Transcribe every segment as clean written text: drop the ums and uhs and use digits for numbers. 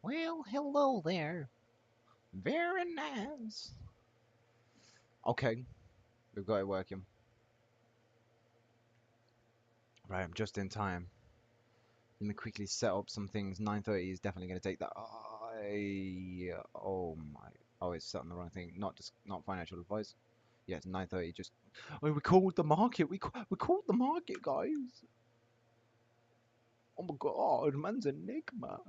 Well, hello there. Very nice. Okay, we've got it working. Right, I'm just in time. Let me quickly set up some things. 9:30 is definitely going to take that. Oh my. Oh, it's set on the wrong thing. Not financial advice. Yeah, it's 9:30. Just. Oh, we called the market. We called the market, guys. Oh my god, man's enigma.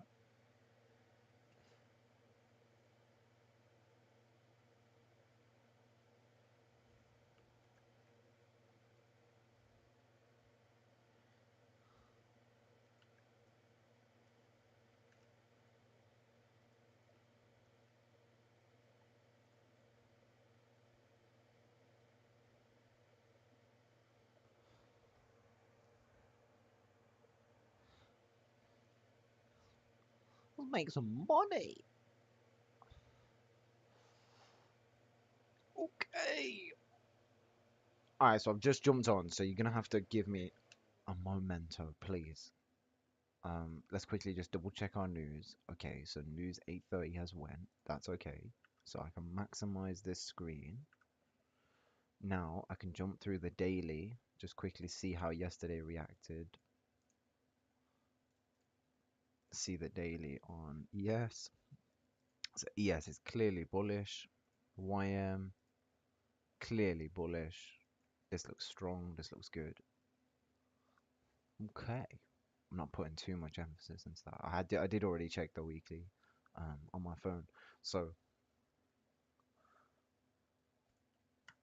Let's make some money. Okay. Alright, so I've just jumped on, so you're gonna have to give me a momento, please. Let's quickly just double check our news. Okay, so news 8:30 has went. That's okay. So I can maximize this screen. Now I can jump through the daily, just quickly see how yesterday reacted. See the daily on ES. So ES is clearly bullish. YM clearly bullish. This looks strong. This looks good. Okay. I'm not putting too much emphasis into that. I did already check the weekly on my phone. So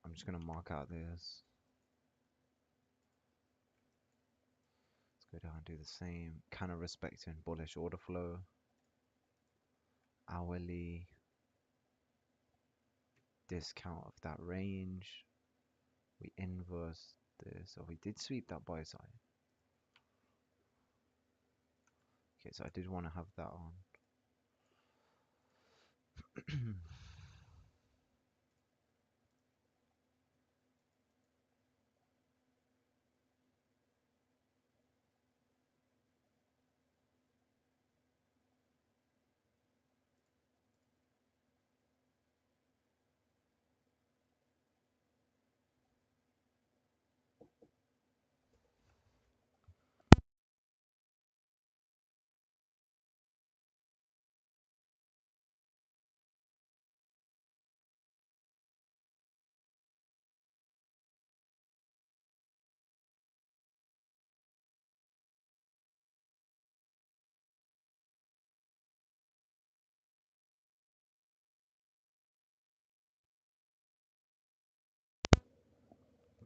I'm just gonna mark out this. Let's go down and do the same. Kind of respecting bullish order flow. Hourly discount of that range. We inverse this. So we did sweep that buy side. Okay, so I did want to have that on.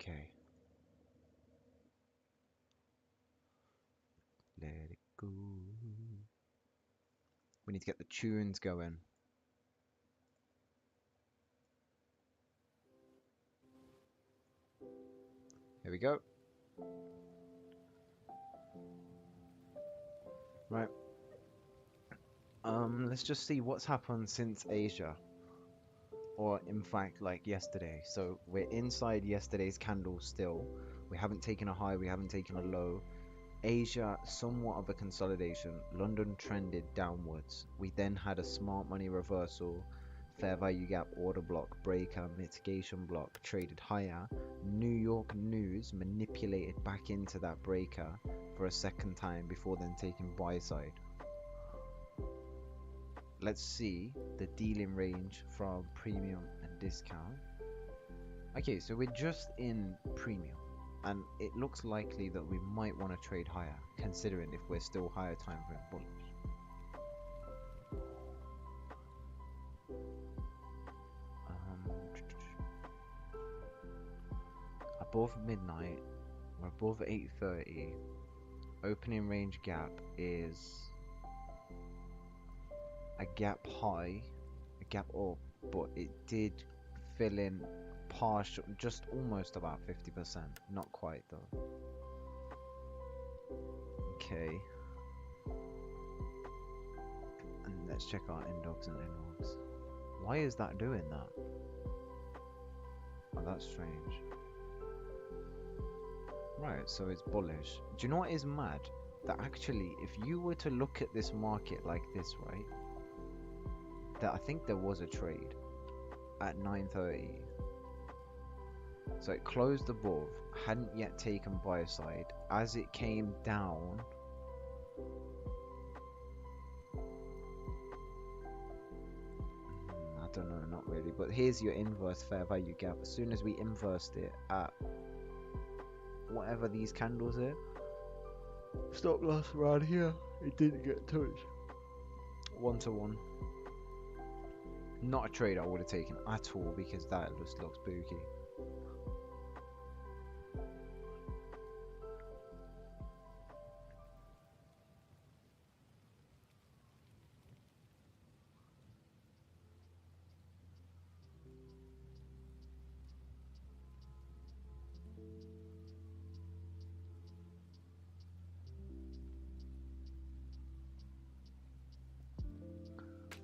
Okay, let it go. We need to get the tunes going. Here we go. Right. Let's just see what's happened since Asia, or in fact, like yesterday. So we're inside yesterday's candle still. We haven't taken a high, we haven't taken a low. Asia, somewhat of a consolidation. London trended downwards. We then had a smart money reversal. Fair value gap order block breaker mitigation block traded higher. New York news manipulated back into that breaker for a second time before then taking buy side. Let's see the dealing range from premium and discount. Okay, so we're just in premium, and it looks likely that we might want to trade higher, considering if we're still higher time frame bullish. Um, Above midnight, we're above 8:30. Opening range gap is a gap high, a gap up, but it did fill in partial, just almost about 50%, not quite though. Okay, and let's check our index and inbox. Why is that doing that? Oh, that's strange. Right, so it's bullish. Do you know what is mad? That actually, if you were to look at this market like this, right? that I think there was a trade at 9:30. So it closed above, hadn't yet taken buy side. As it came down, I don't know, not really. But here's your inverse fair value gap. As soon as we inversed it at whatever these candles are, stop loss around here, it didn't get touched. 1-to-1. Not a trade I would have taken at all because that just looks spooky.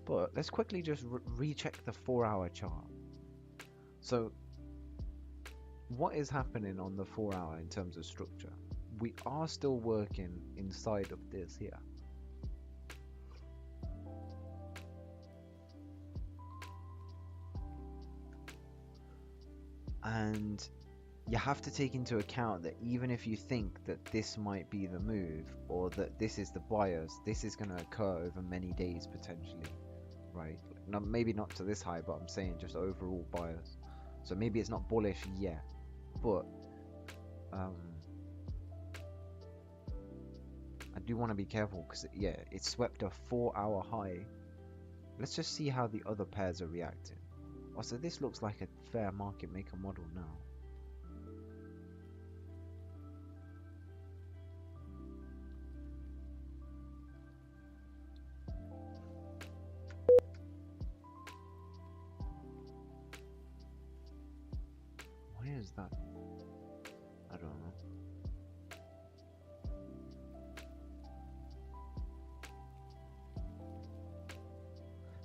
But let's quickly just recheck the 4-hour chart. So what is happening on the 4-hour in terms of structure? We are still working inside of this here. And you have to take into account that even if you think that this might be the move or that this is the bias, this is going to occur over many days potentially, right? Now, maybe not to this high, but I'm saying just overall bias. So maybe it's not bullish yet, but I do want to be careful because yeah, it swept a 4-hour high. Let's just see how the other pairs are reacting. Oh, so this looks like a fair market maker model now. Why is that? I don't know.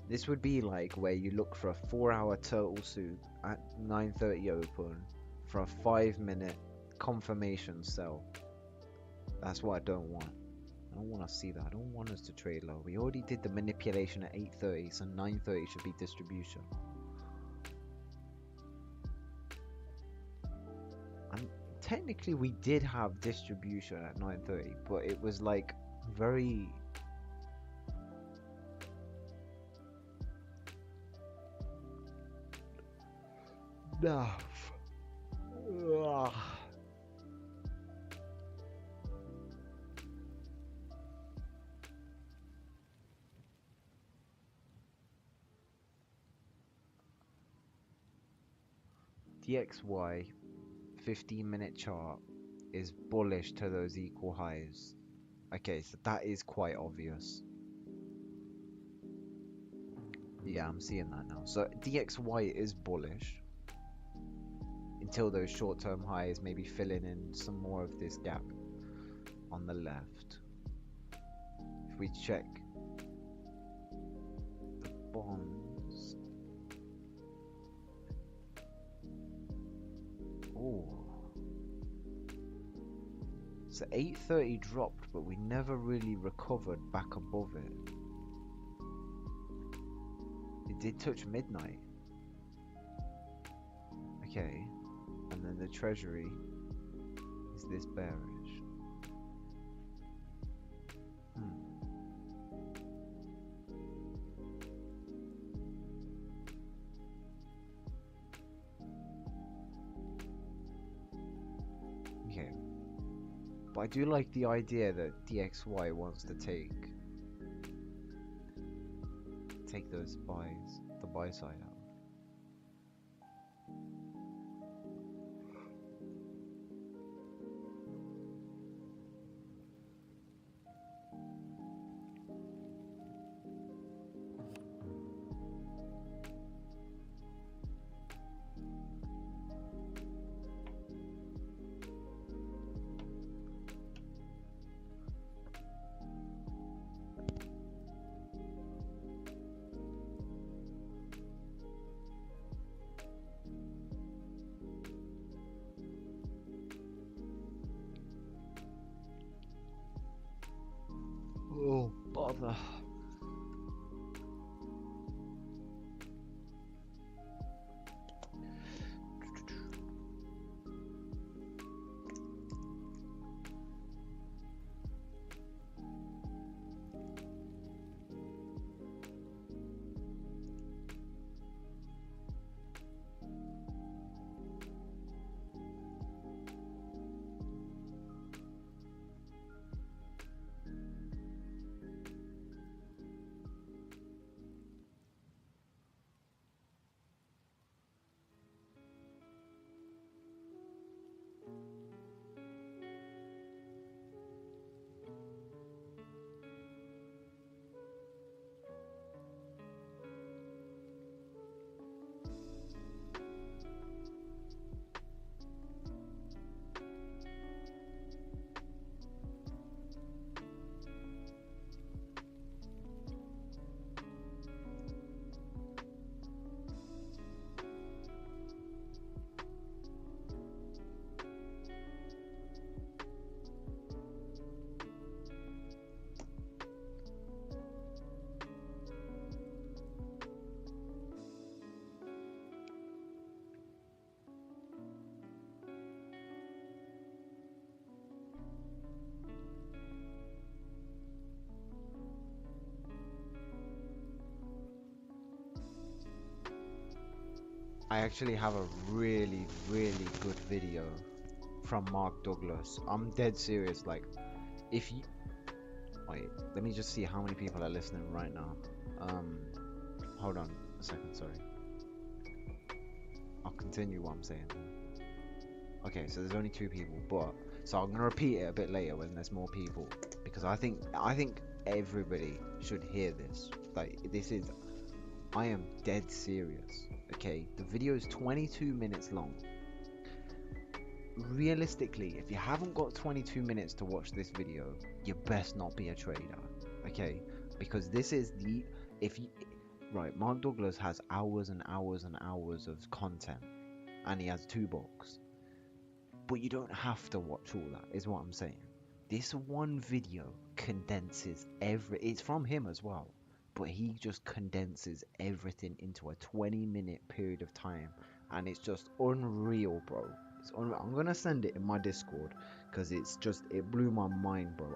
This would be like where you look for a 4-hour turtle soup at 9:30 open for a 5-minute confirmation sell. That's what I don't want. I don't want to see that. I don't want us to trade low. We already did the manipulation at 8:30, so 9:30 should be distribution. And technically we did have distribution at 9:30, but it was like very... Ugh. DXY 15-minute chart is bullish to those equal highs. Okay, so that is quite obvious. Yeah, I'm seeing that now. So DXY is bullish until those short-term highs, maybe filling in some more of this gap on the left. If we check the bonds, oh, so 8:30 dropped, but we never really recovered back above it. It did touch midnight. Okay, and then the treasury is this bearish. Okay, but I do like the idea that DXY wants to take those buys, the buy side out. Oh, bother. I actually have a really, really good video from Mark Douglas. I'm dead serious. Like, if you wait, let me just see how many people are listening right now. Um, hold on a second. Sorry, I'll continue what I'm saying. Okay, so there's only two people, but so I'm gonna repeat it a bit later when there's more people because I think everybody should hear this. Like, this is I am dead serious. Okay, the video is 22 minutes long. Realistically, if you haven't got 22 minutes to watch this video, you best not be a trader. Okay, because this is the if you right, Mark Douglas has hours and hours and hours of content, and he has two books. But you don't have to watch all that, is what I'm saying. This one video condenses it's from him as well, but he just condenses everything into a 20-minute period of time, and it's just unreal, bro. It's unreal. I'm gonna send it in my Discord because it blew my mind, bro.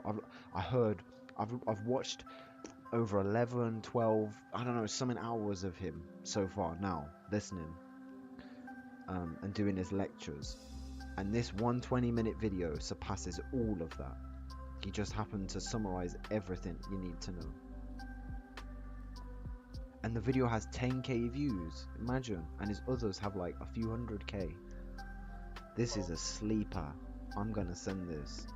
I've watched over 11, 12, I don't know, something hours of him so far now, listening and doing his lectures. And this 120-minute video surpasses all of that. He just happened to summarize everything you need to know. And the video has 10k views, imagine, and his others have like a few 100k. This is a sleeper. I'm gonna send this.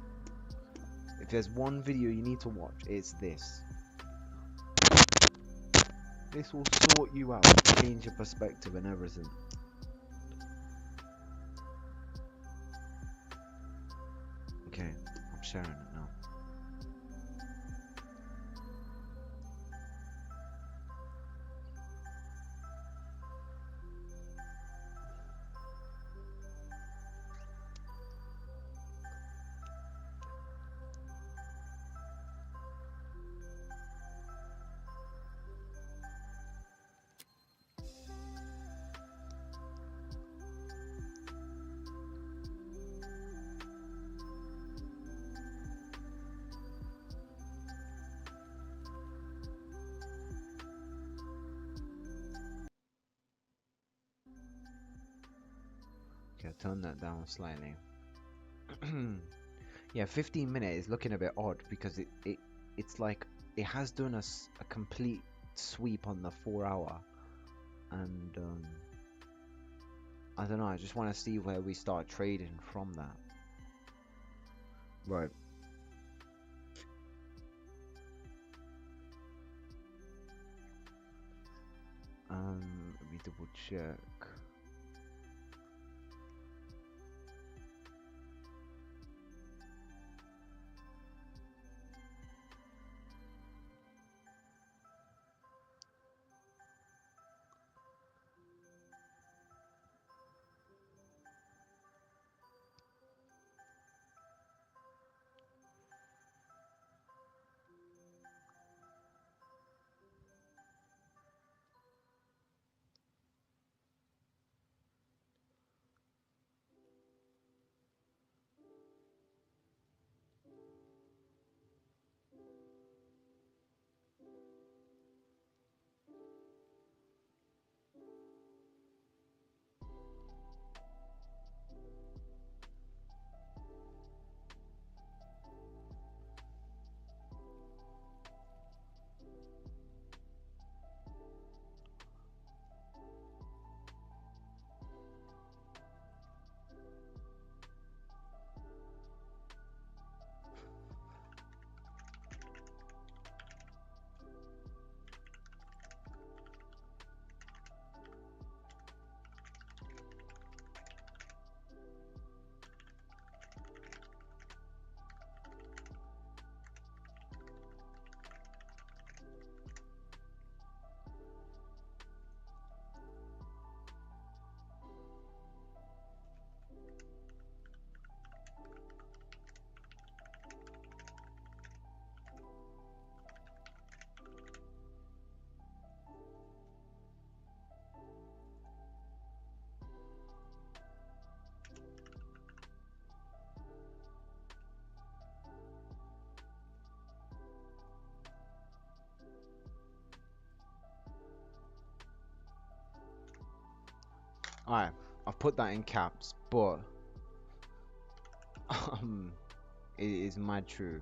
If there's one video you need to watch, it's this. This will sort you out, change your perspective and everything. Okay, I'm sharing it now. Okay, I'll turn that down slightly. Yeah, 15 minutes is looking a bit odd because it's like it has done a complete sweep on the 4 hour, and I don't know, I just want to see where we start trading from that. Right. Let me double check. Alright, I've put that in caps, but it is mad true.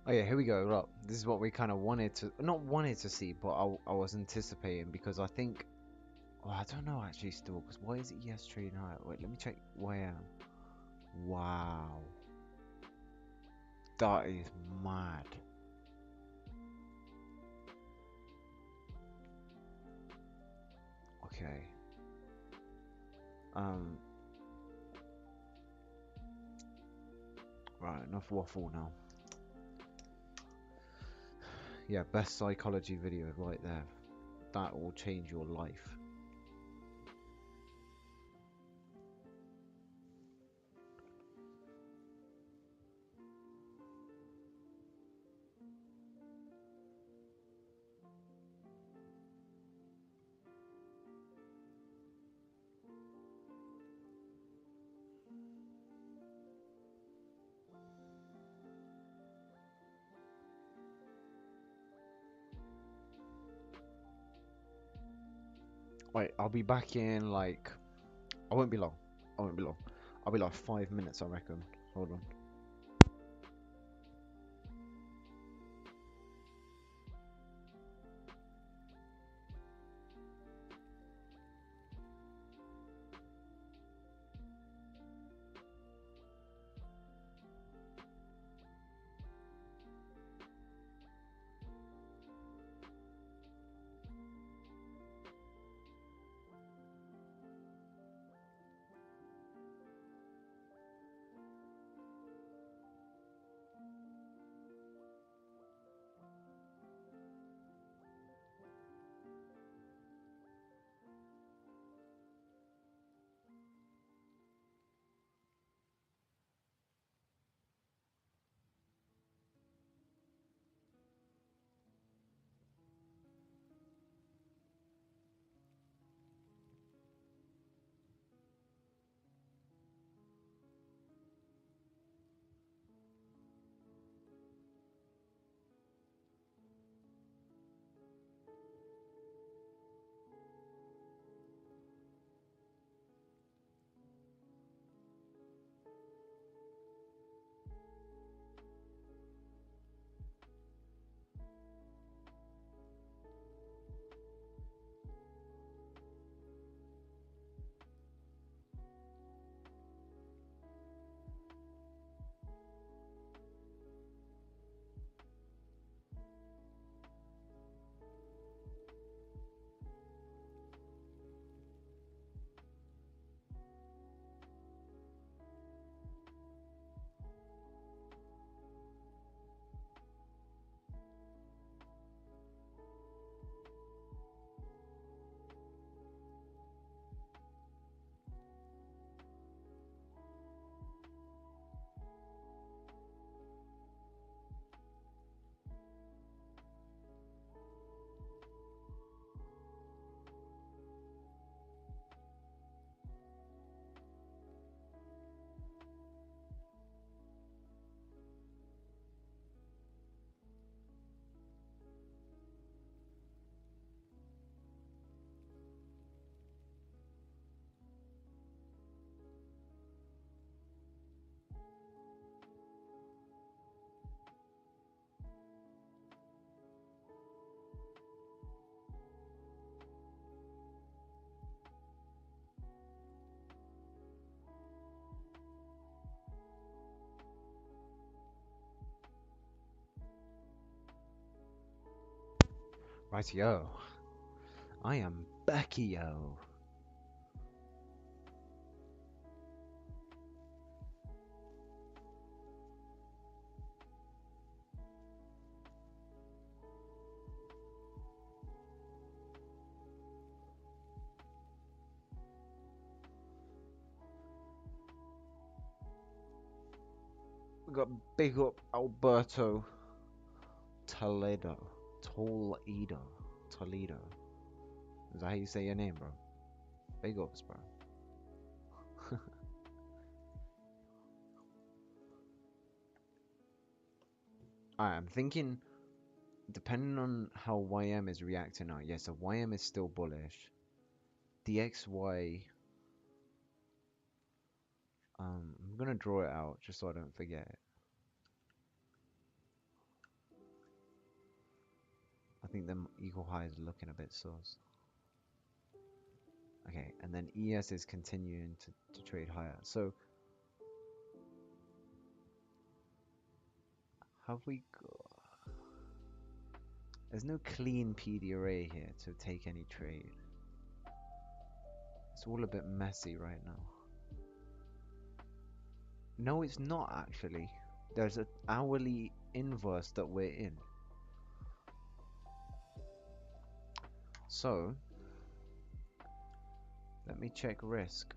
Oh yeah, here we go. Look, this is what we kind of wanted to, not wanted to see, but I was anticipating because I think, oh, I don't know actually still, because why is it yes trade high? Wait, let me check where. Wow, that is mad. Okay. Um. Right, enough waffle now. Yeah, best psychology video right there. That will change your life. Wait, I'll be back in like, I won't be long. I won't be long. I'll be like 5 minutes, I reckon. Hold on. Rightio. I am Beckio. We got big up Alberto Toledo. Toledo. Toledo. Is that how you say your name, bro? Big ups, bro. Alright, I'm thinking, depending on how YM is reacting now. Yes, so YM is still bullish. DXY, I'm gonna draw it out just so I don't forget it. I think the equal high is looking a bit sus. Okay, and then ES is continuing to trade higher. So, have we got... There's no clean PDRA here to take any trade. It's all a bit messy right now. No, it's not actually. There's an hourly inverse that we're in. So, let me check risk.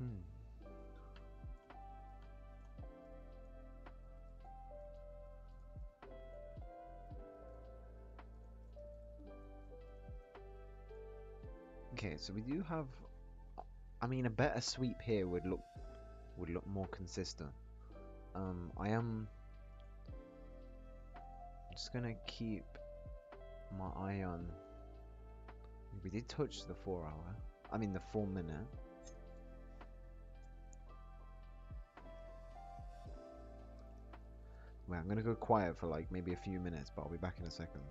Hmm. Okay, so we do have... I mean, a better sweep here would look more consistent. I am just gonna keep my eye on... We did touch the 4 hour. I mean, the 4 minute. Wait, I'm gonna go quiet for like maybe a few minutes, but I'll be back in a second.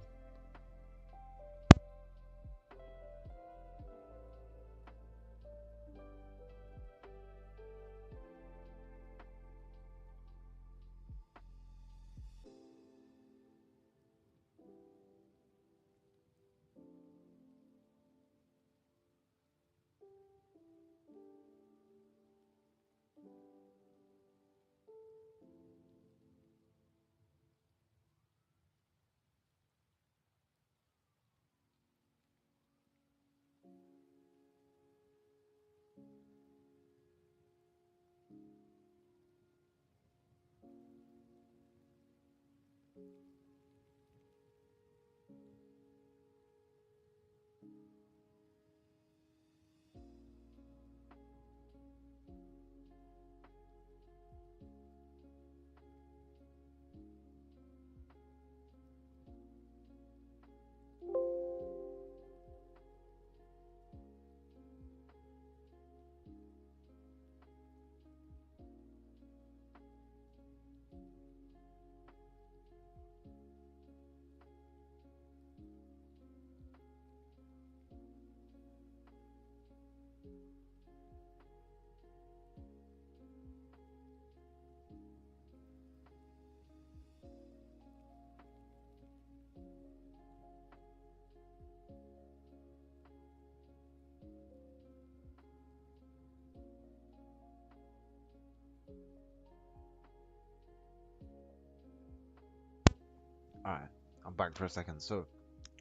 Alright, I'm back for a second. So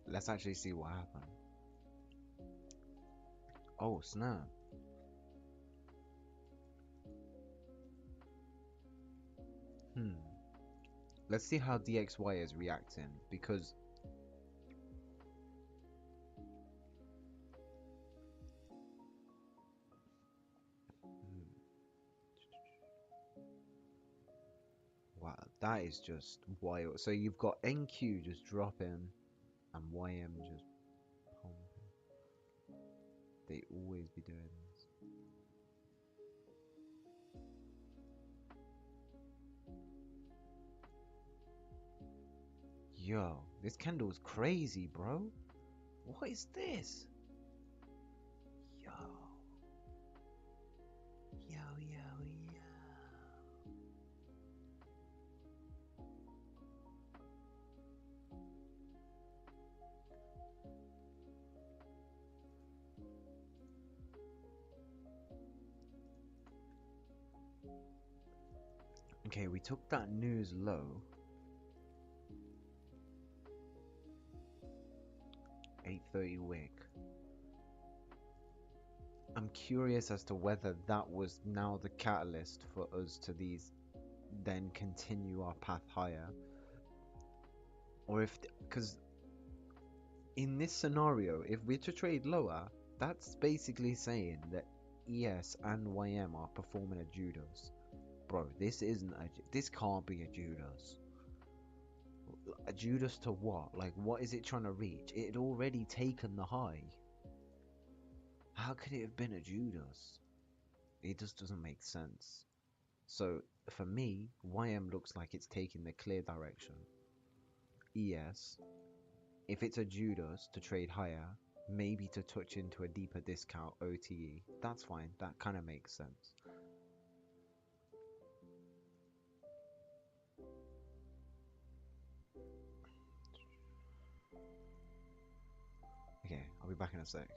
let's actually see what happened. Oh, snap. Hmm. Let's see how DXY is reacting because hmm, wow, that is just wild. So you've got NQ just dropping and YM just pumping. They always be doing this. Yo, this candle is crazy, bro. What is this? Yo, yo. Okay, we took that news low. 8:30 wick. I'm curious as to whether that was now the catalyst for us to these then continue our path higher, or if because in this scenario, if we're to trade lower, that's basically saying that ES and YM are performing a Judas. Bro, this isn't a this can't be a Judas. A Judas to what? Like, what is it trying to reach? It had already taken the high. How could it have been a Judas? It just doesn't make sense. So for me, YM looks like it's taking the clear direction. ES, if it's a Judas to trade higher, maybe to touch into a deeper discount OTE, that's fine. That kind of makes sense. Okay, I'll be back in a sec.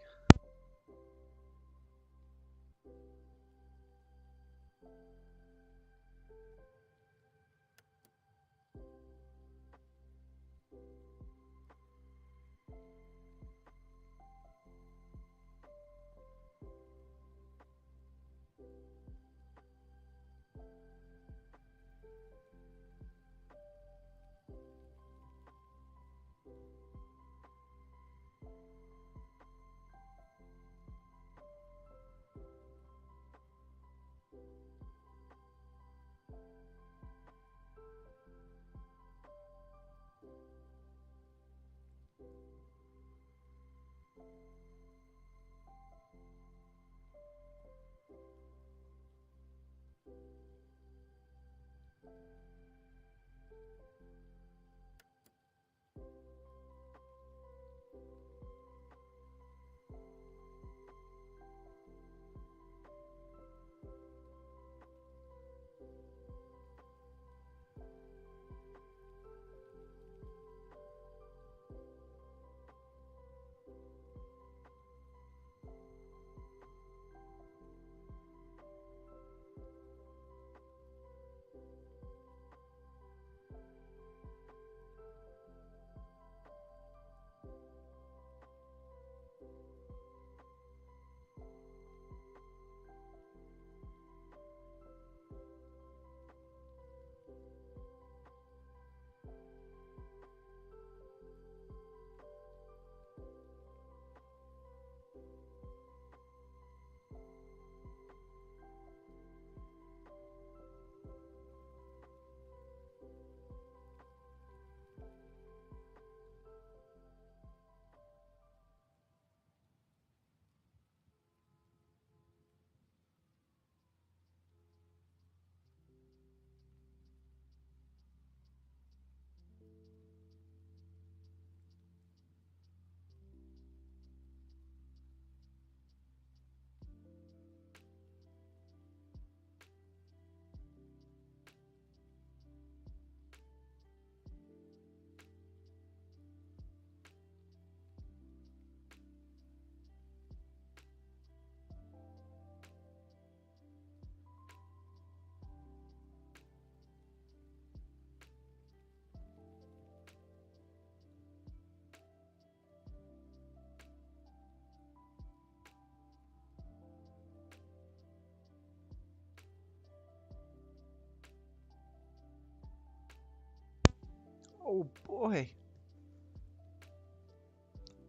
Oh boy,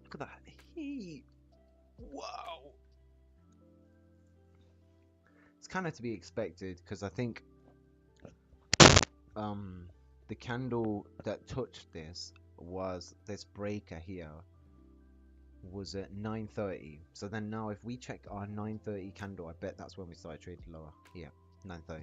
look at that heat. Wow. It's kind of to be expected because I think um the candle that touched this was this breaker here was at 9:30. So then now if we check our 9:30 candle, I bet that's when we started trading lower. Yeah, 9:30.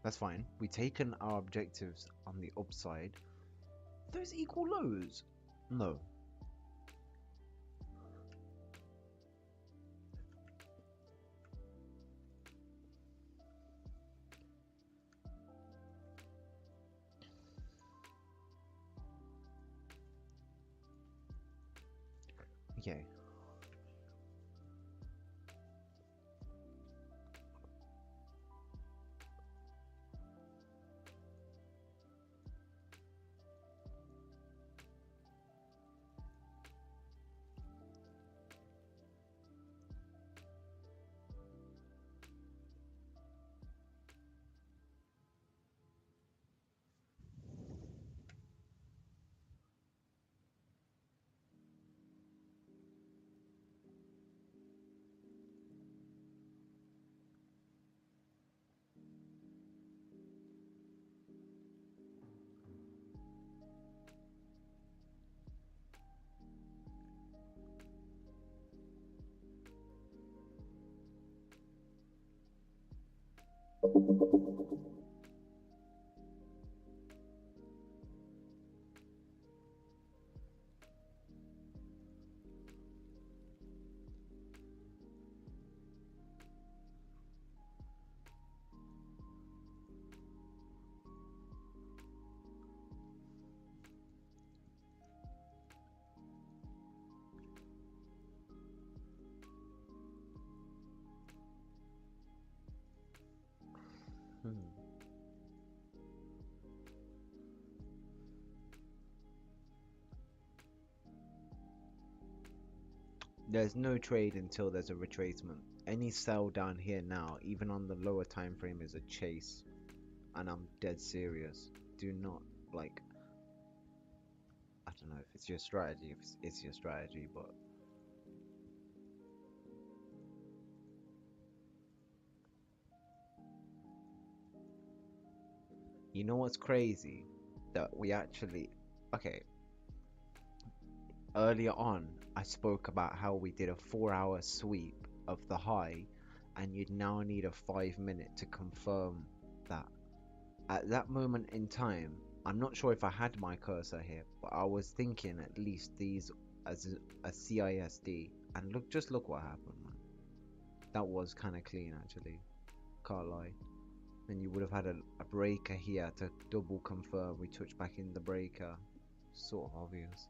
That's fine. We taken our objectives on the upside. Those equal lows? No. Okay. Hmm. There's no trade until there's a retracement. Any sell down here now, even on the lower time frame, is a chase. And I'm dead serious. Do not, like, I don't know if it's your strategy, if it's your strategy, but you know what's crazy? That we actually, okay, earlier on, I spoke about how we did a 4-hour sweep of the high, and you'd now need a 5 minute to confirm that. At that moment in time, I'm not sure if I had my cursor here, but I was thinking at least these as a CISD, and just look what happened, man. That was kind of clean actually, can't lie. Then you would have had a breaker here to double confirm we touched back in the breaker. Sort of obvious.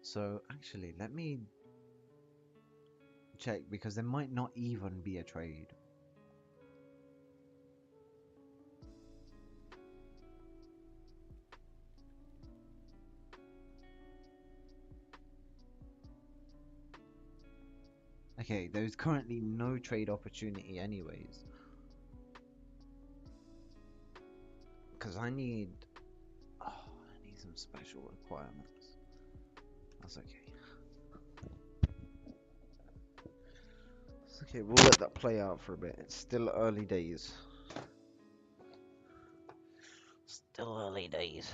So actually, let me check because there might not even be a trade. Okay, there's currently no trade opportunity anyways. Because I need some special requirements. That's okay. It's okay, we'll let that play out for a bit. It's still early days. Still early days.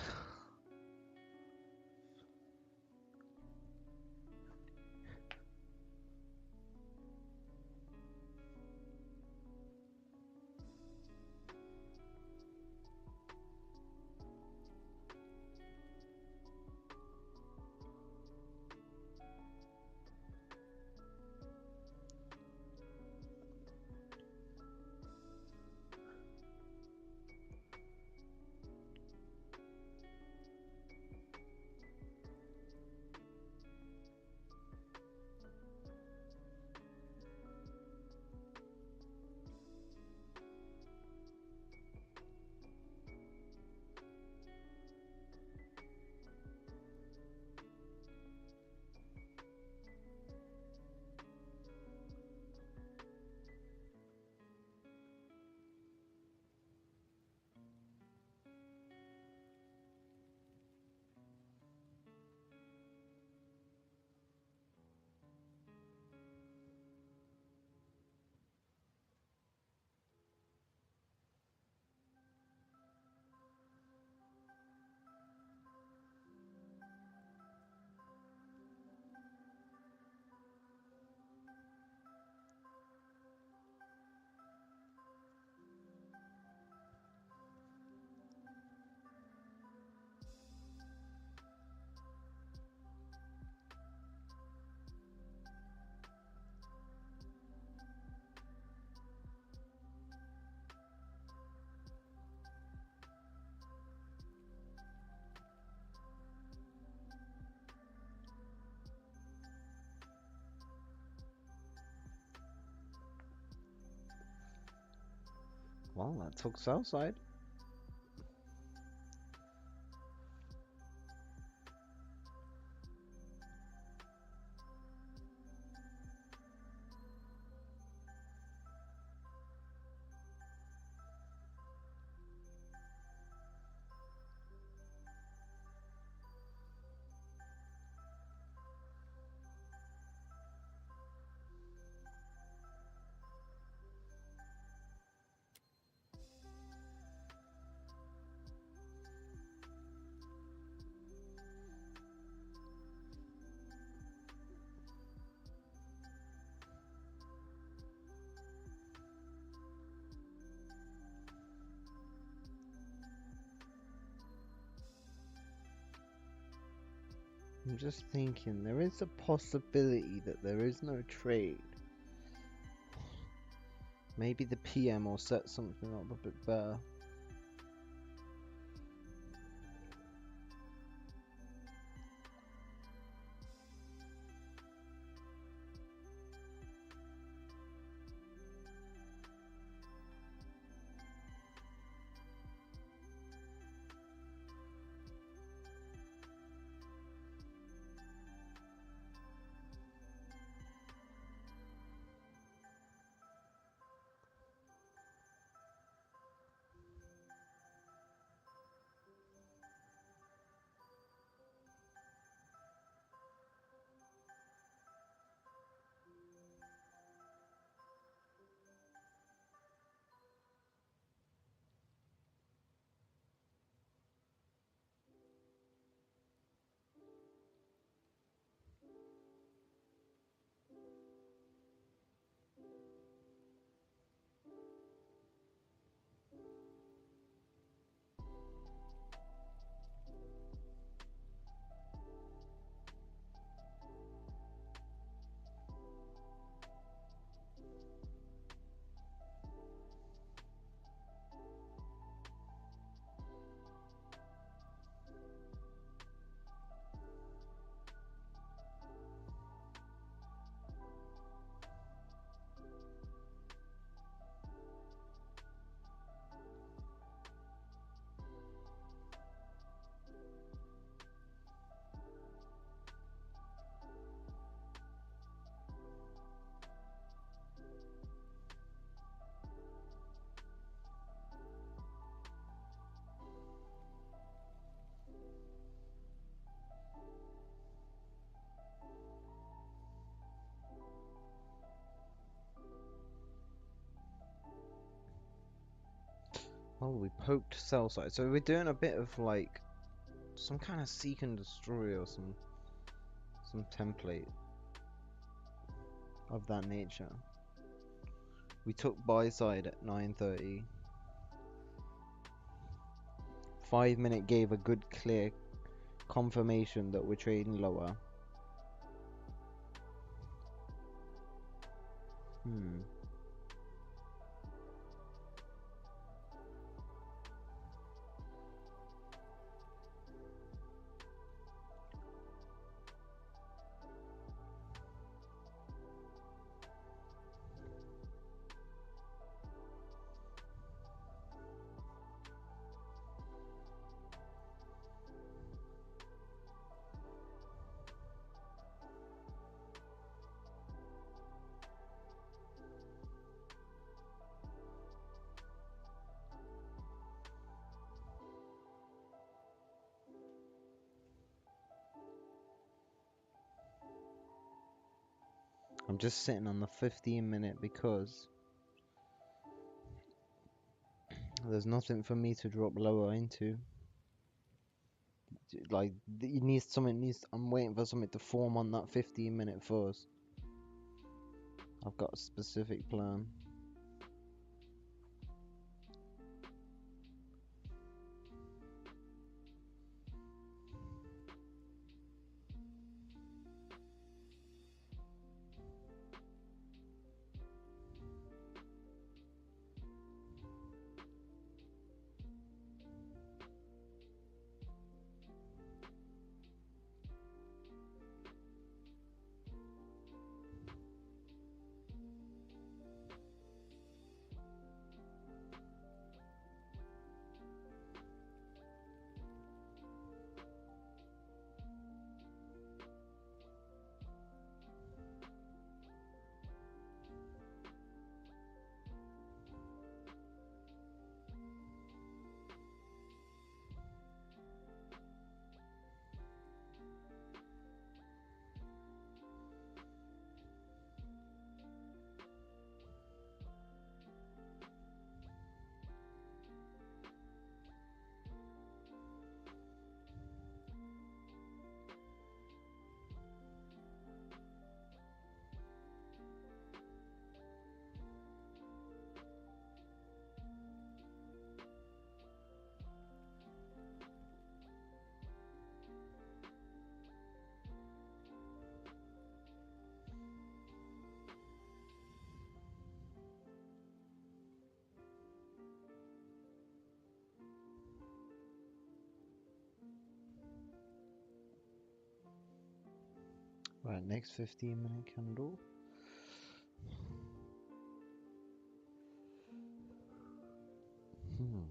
Well, that took Southside. I'm just thinking, there is a possibility that there is no trade. Maybe the PM will set something up a bit better. Oh, we poked Southside. So we're doing a bit of like some kind of seek and destroy or some template of that nature. We took buy side at 9:30. 5 minute gave a good clear confirmation that we're trading lower. Hmm. I'm just sitting on the 15 minute because there's nothing for me to drop lower into. Like it needs something needs. I'm waiting for something to form on that 15 minute first. I've got a specific plan. Right, next 15-minute candle. Hmm.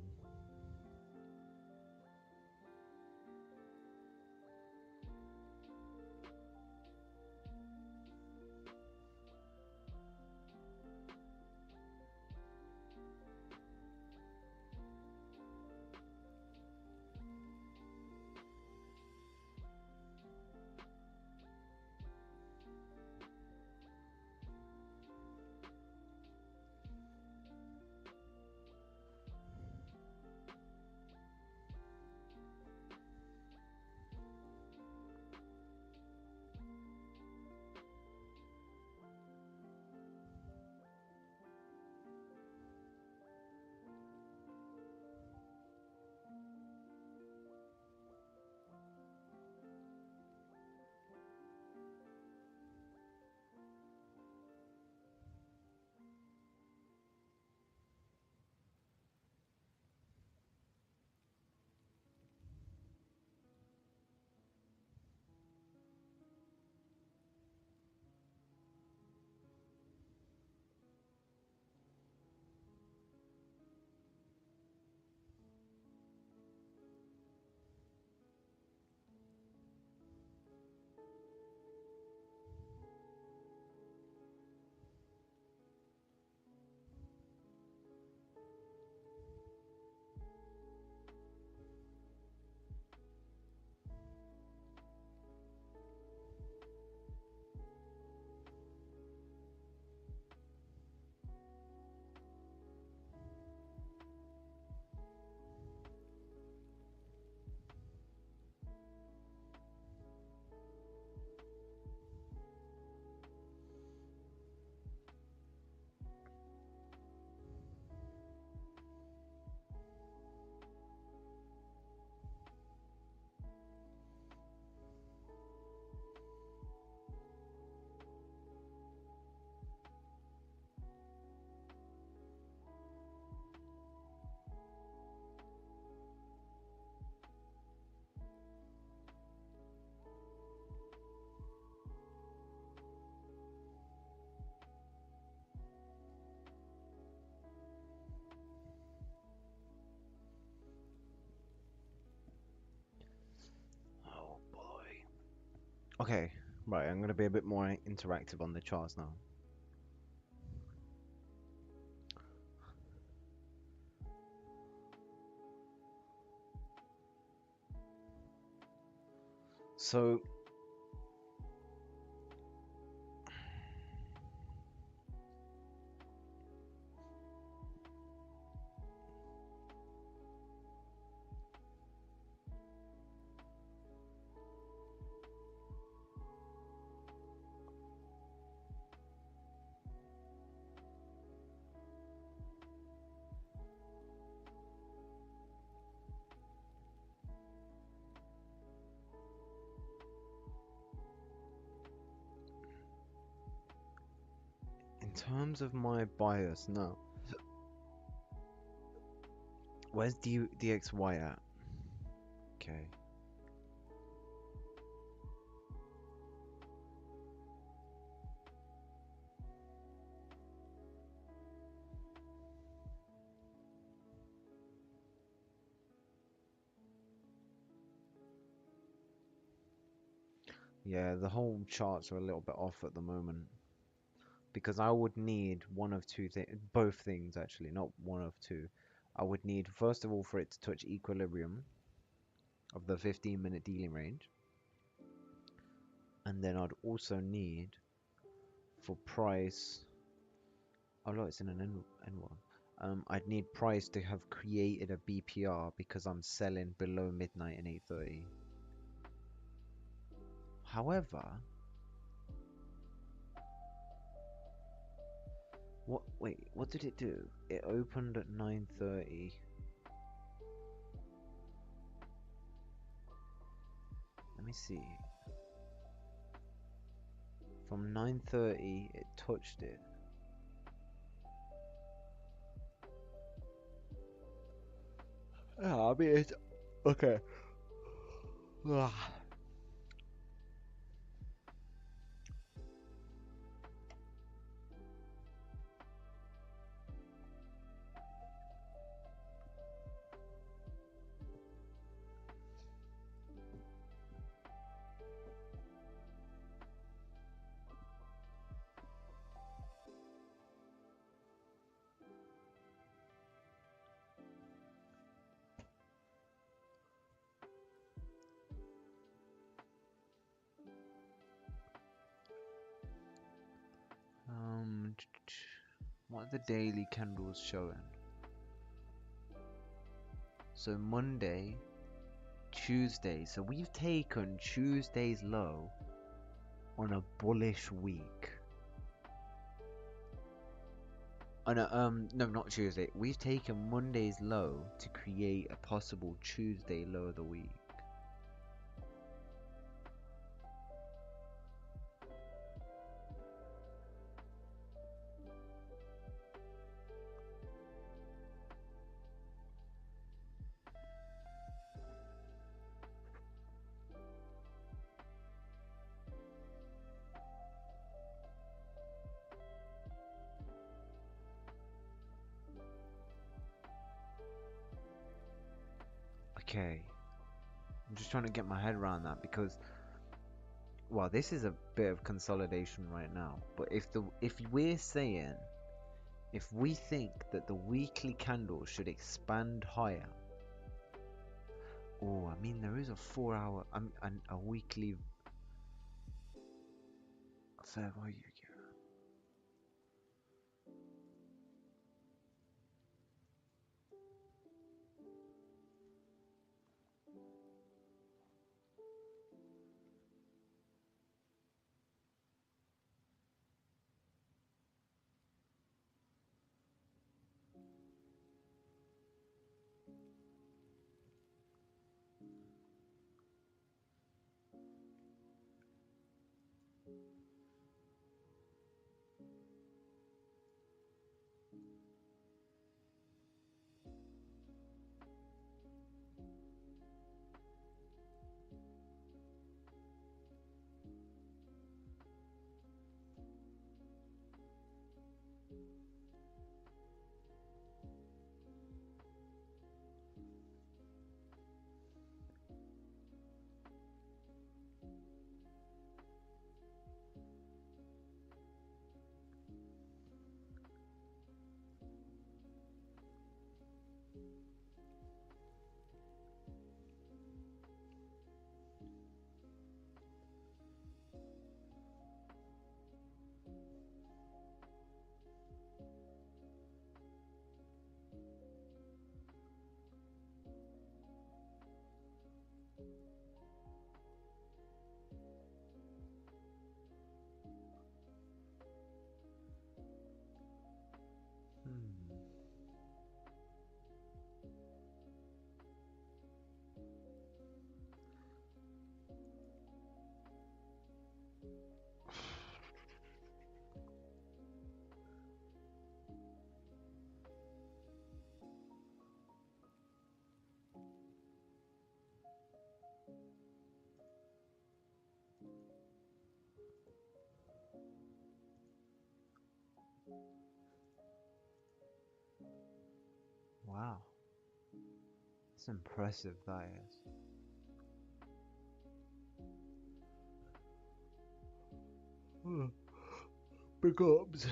Oh boy. Okay, right, I'm gonna be a bit more interactive on the charts now. So, in terms of my bias, no. Where's DXY at? Okay. Yeah, the whole charts are a little bit off at the moment because I would need one of two things, both things actually, not one of two. I would need, first of all, for it to touch equilibrium of the 15-minute dealing range, and then I'd also need for price. Oh no, it's in an N1. I'd need price to have created a BPR because I'm selling below midnight and 8:30. However, what? Wait, what did it do? It opened at 9:30. Let me see. From 9:30, it touched it. Yeah, I mean it's okay. Ah. What are the daily candles showing? So Monday, Tuesday. So we've taken Tuesday's low on a bullish week. Oh no, no, not Tuesday. We've taken Monday's low to create a possible Tuesday low of the week. Okay, I'm just trying to get my head around that because, well, this is a bit of consolidation right now. But if we're saying, if we think that the weekly candle should expand higher, oh, I mean there is a 4 hour, a weekly fair value. Hmm. Wow, that's impressive. That is. Hmm. Big ups.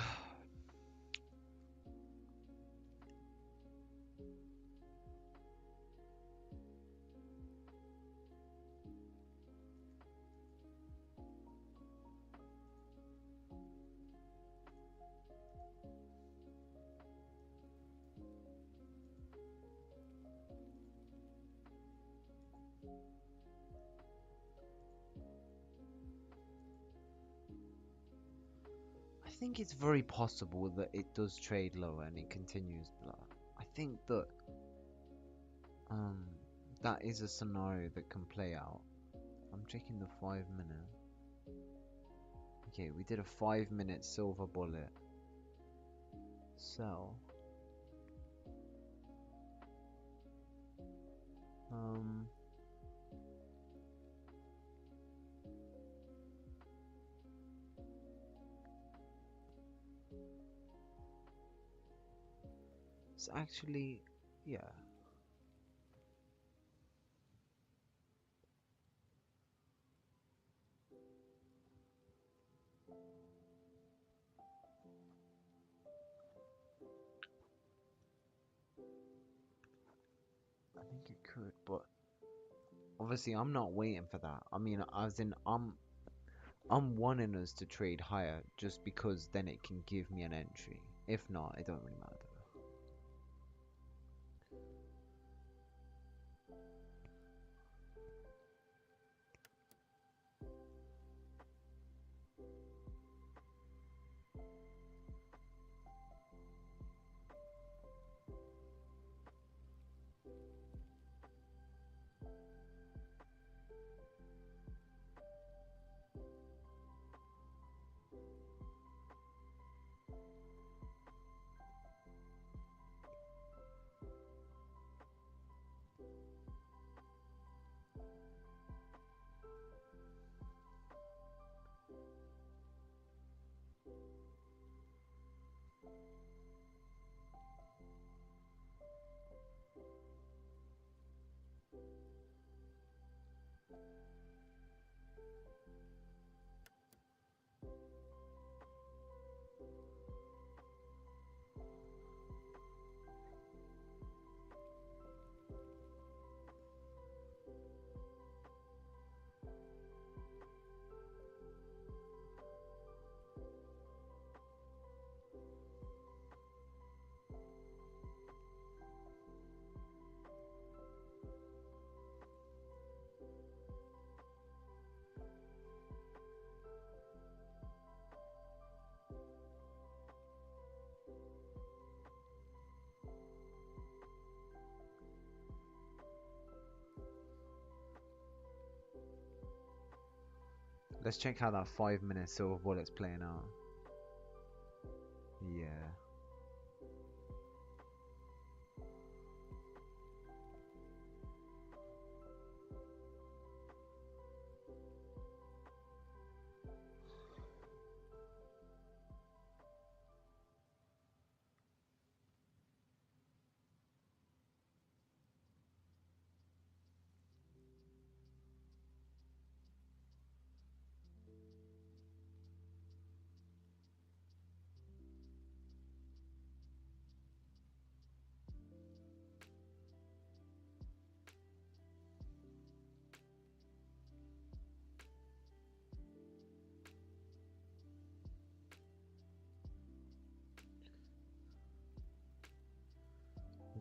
I think it's very possible that it does trade lower and it continues lower. I think that um that is a scenario that can play out. I'm checking the 5 minute. Okay, we did a 5 minute silver bullet. Sell. Um it's actually, yeah. I think it could, but obviously I'm not waiting for that. I mean, as in I'm wanting us to trade higher just because then it can give me an entry. If not, it don't really matter. Let's check how that 5 minute silver bullet's playing out. Yeah.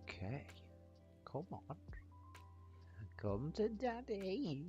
Okay. Come on. Come to daddy.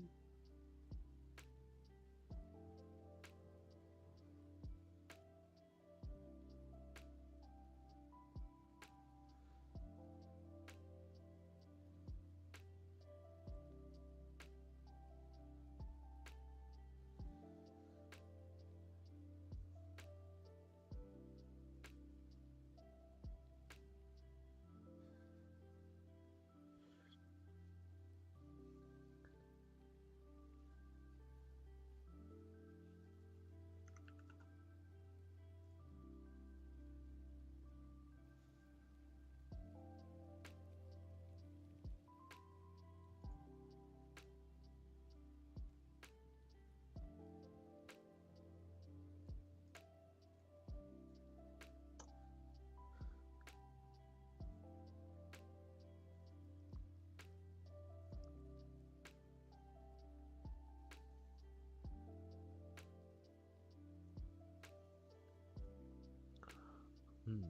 Hmm.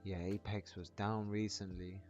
Yeah, Apex was down recently.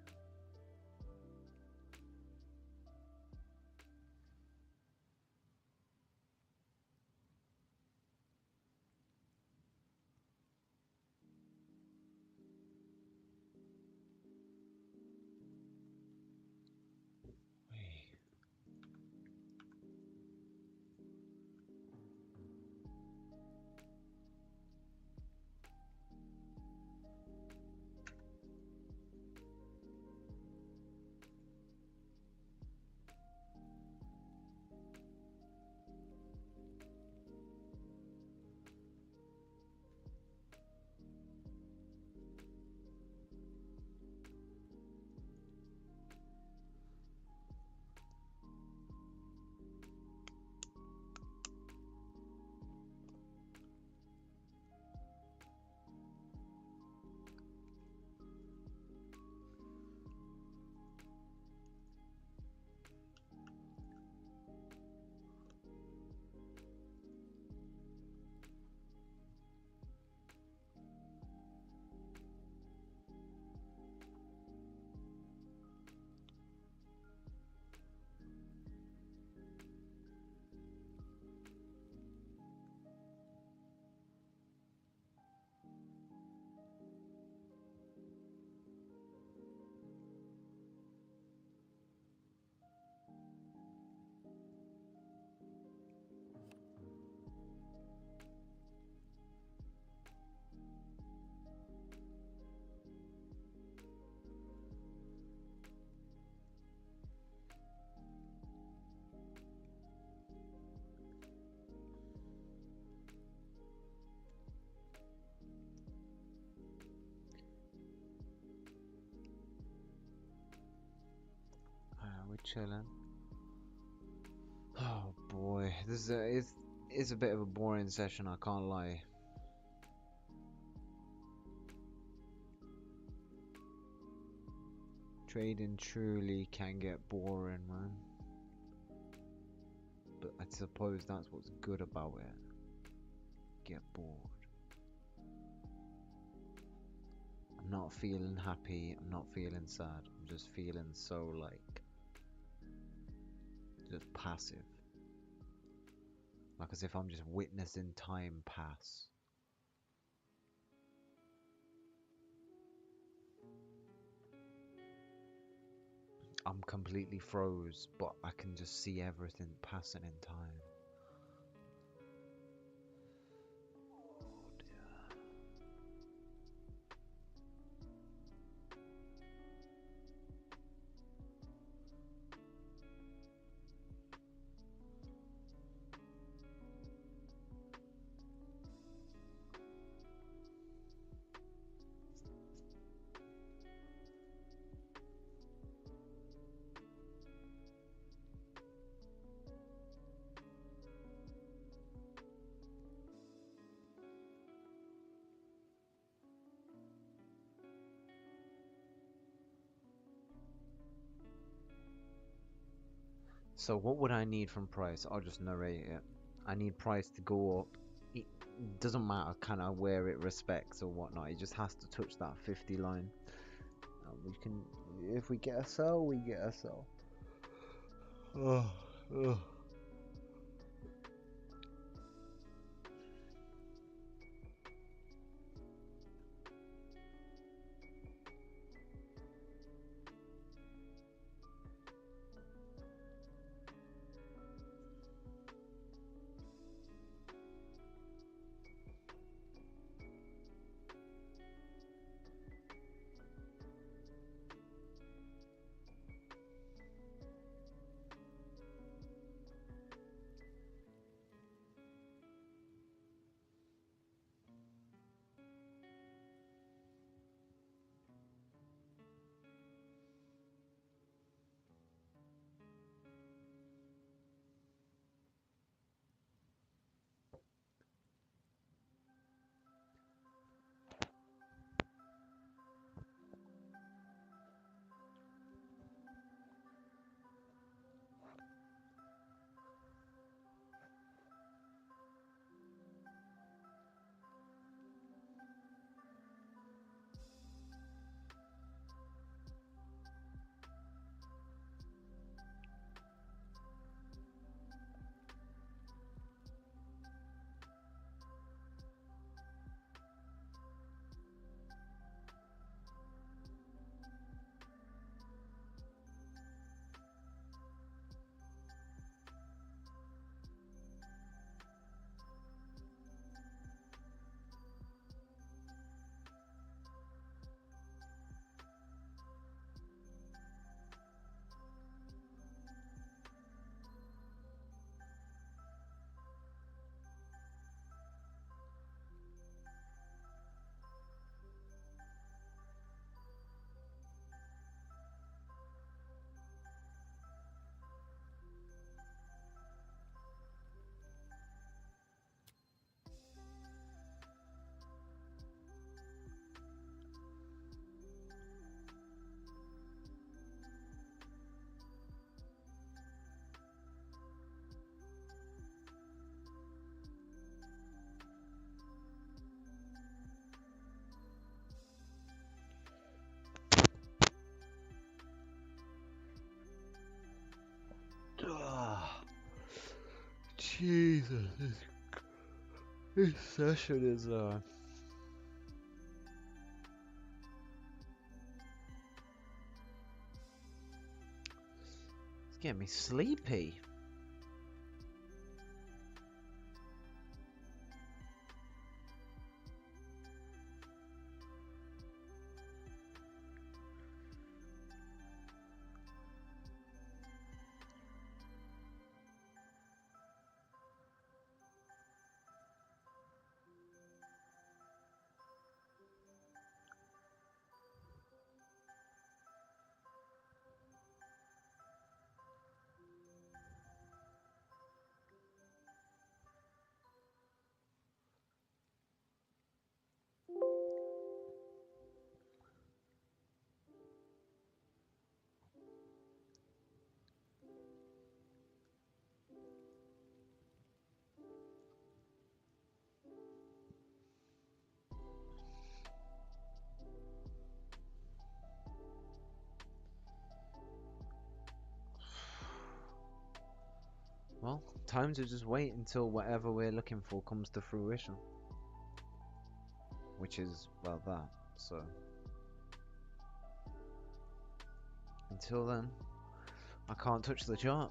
chilling. Oh boy, this is it's a bit of a boring session, I can't lie. Trading truly can get boring, man. But I suppose that's what's good about it. Get bored. I'm not feeling happy, I'm not feeling sad. I'm just feeling so like just passive. Like as if I'm just witnessing time pass. I'm completely froze, but I can just see everything passing in time. Oh dear. So what would I need from price? I'll just narrate it. I need price to go up. It doesn't matter kind of where it respects or whatnot. It just has to touch that 50 line. We can, if we get a sell, we get a sell. Oh, oh. Ah, Jesus, this session is it's getting me sleepy. well, time to just wait until whatever we're looking for comes to fruition. Which is, well, that. So, until then, I can't touch the chart.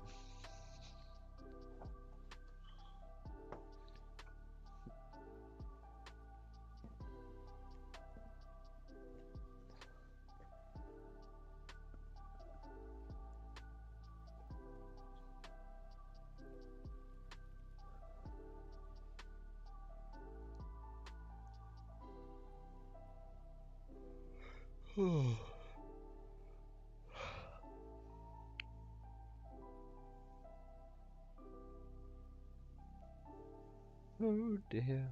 Oh dear.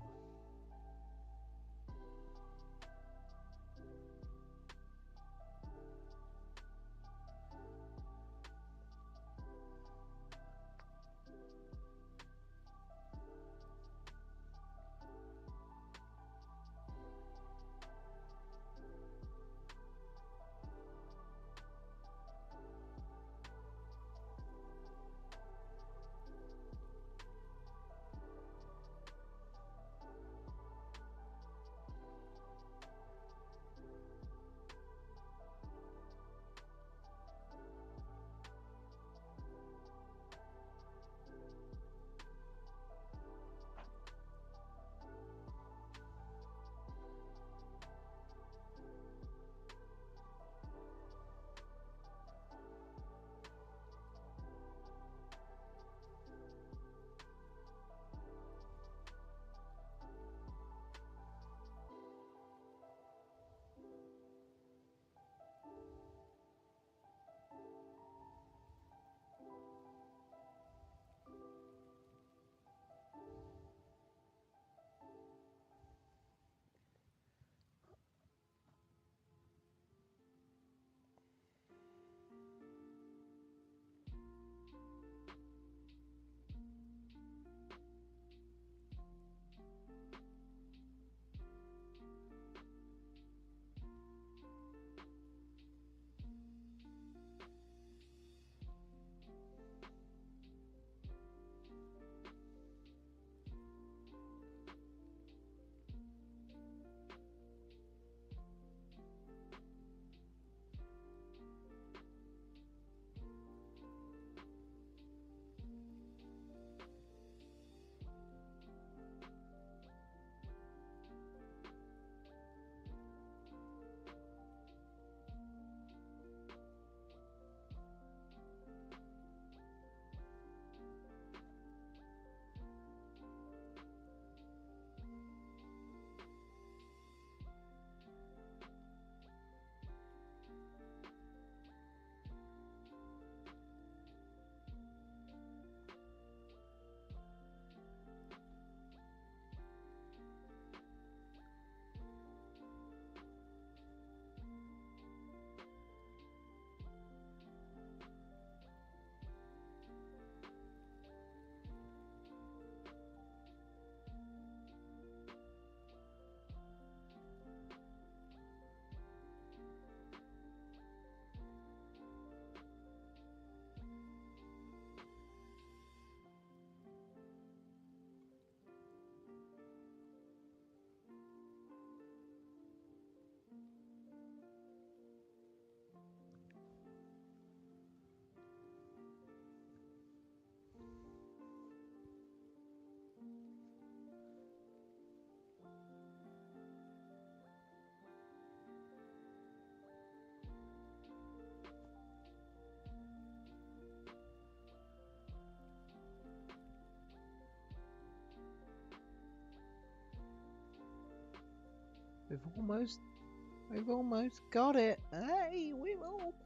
We've almost got it. Hey, we've almost.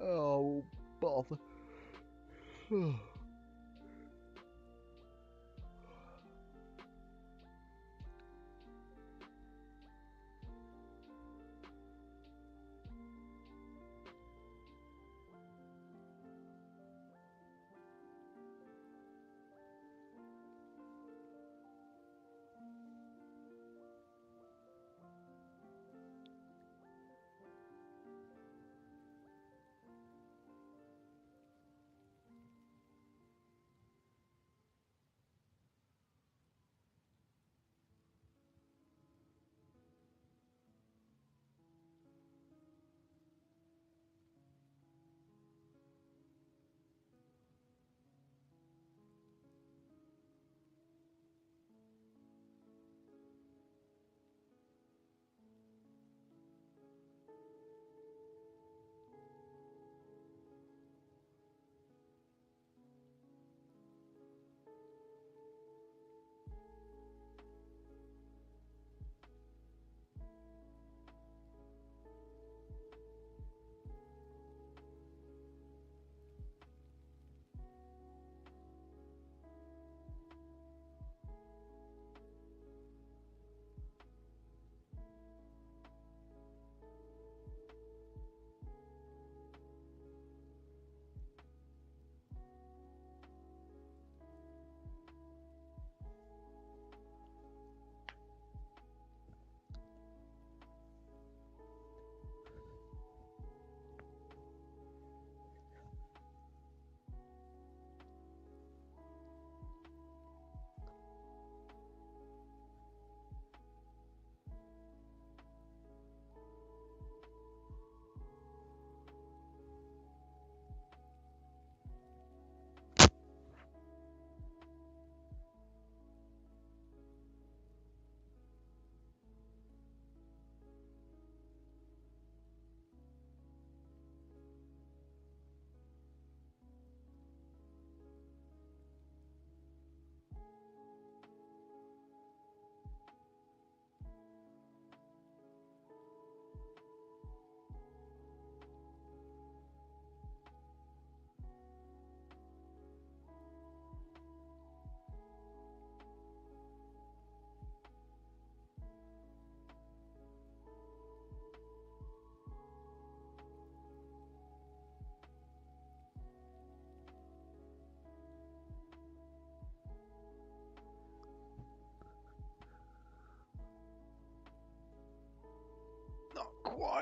Oh, bother.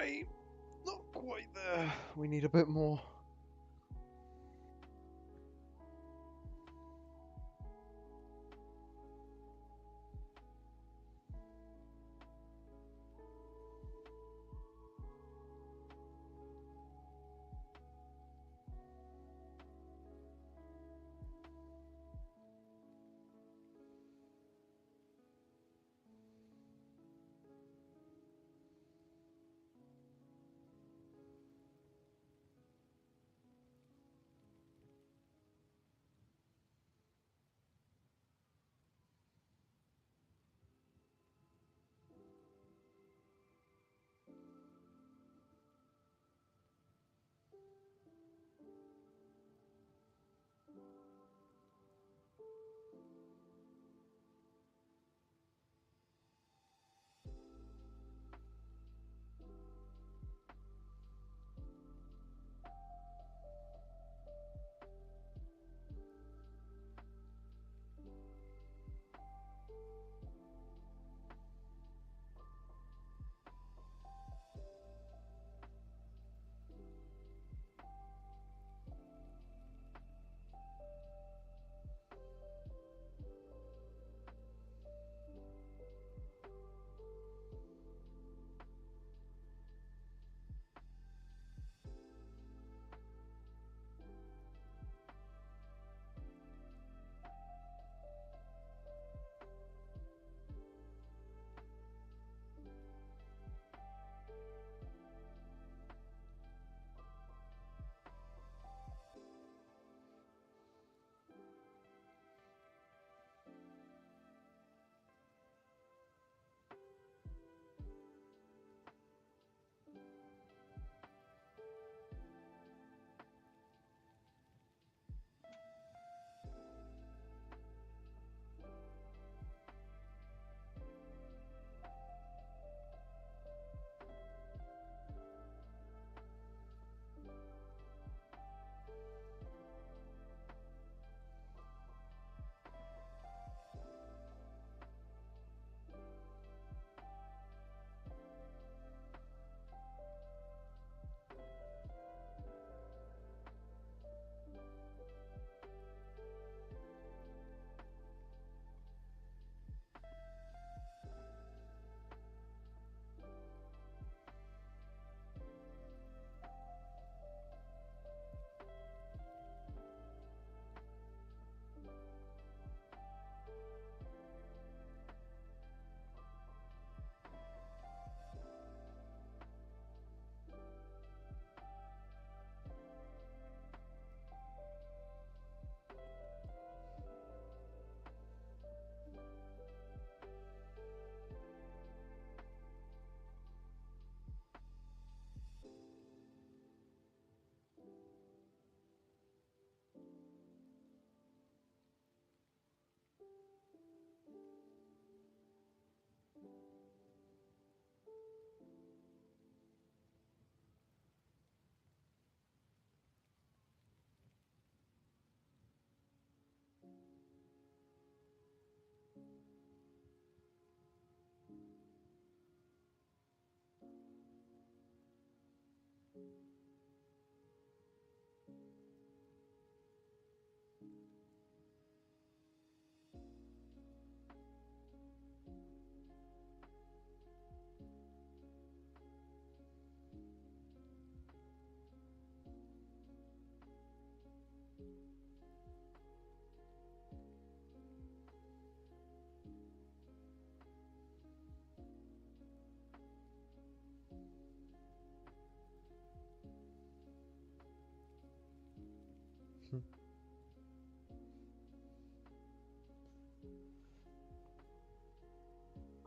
quite, not quite there. We need a bit more.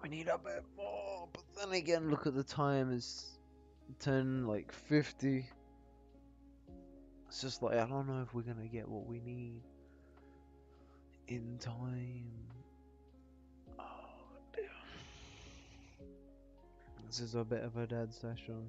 We need a bit more, but then again, look at the time. It's 10, like 50. It's just like I don't know if we're gonna get what we need in time. Oh dear. This is a bit of a dead session.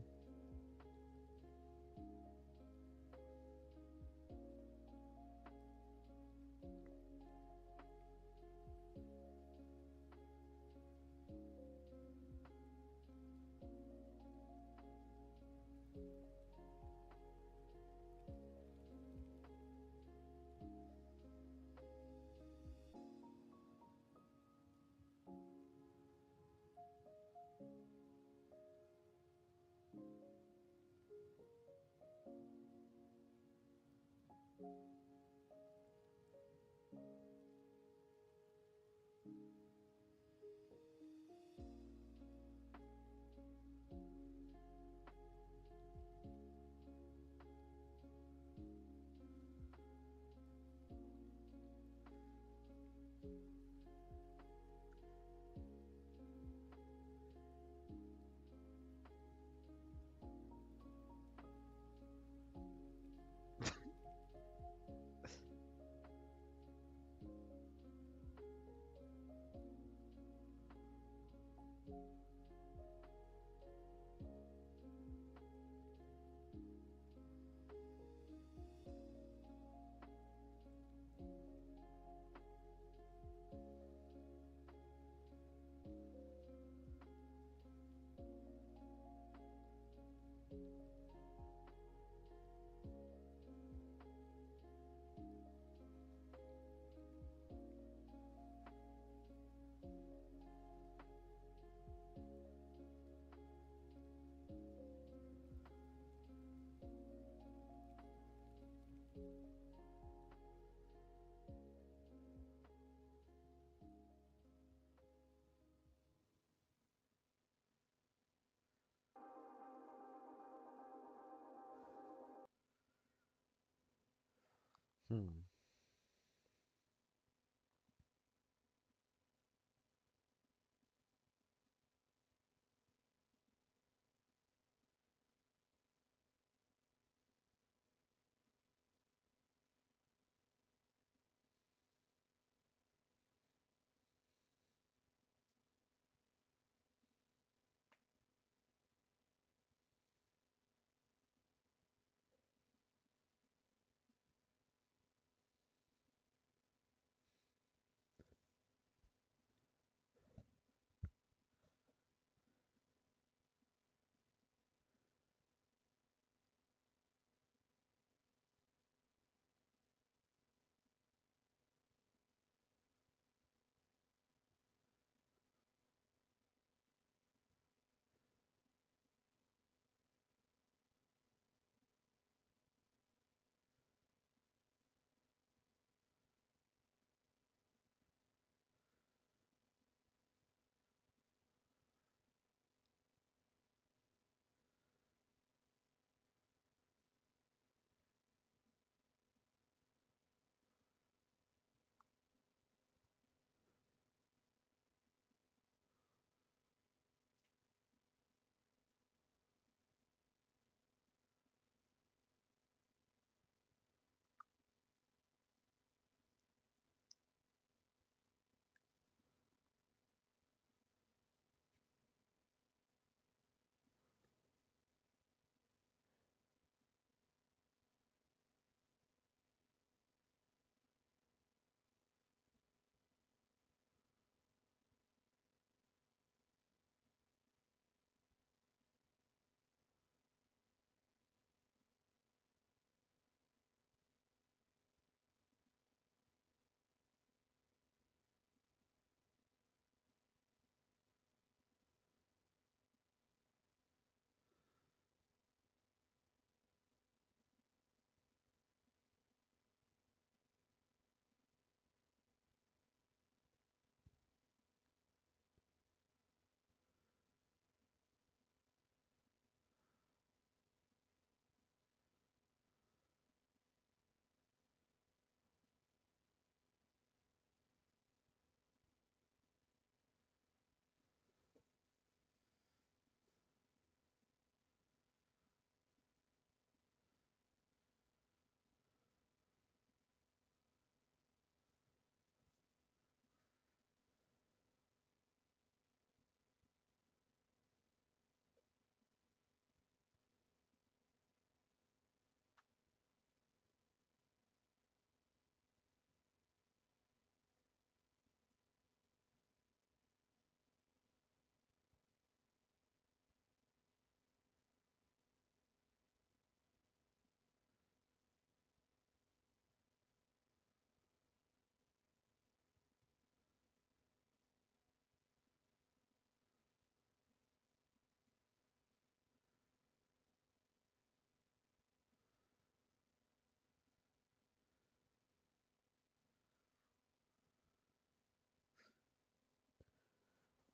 Hmm.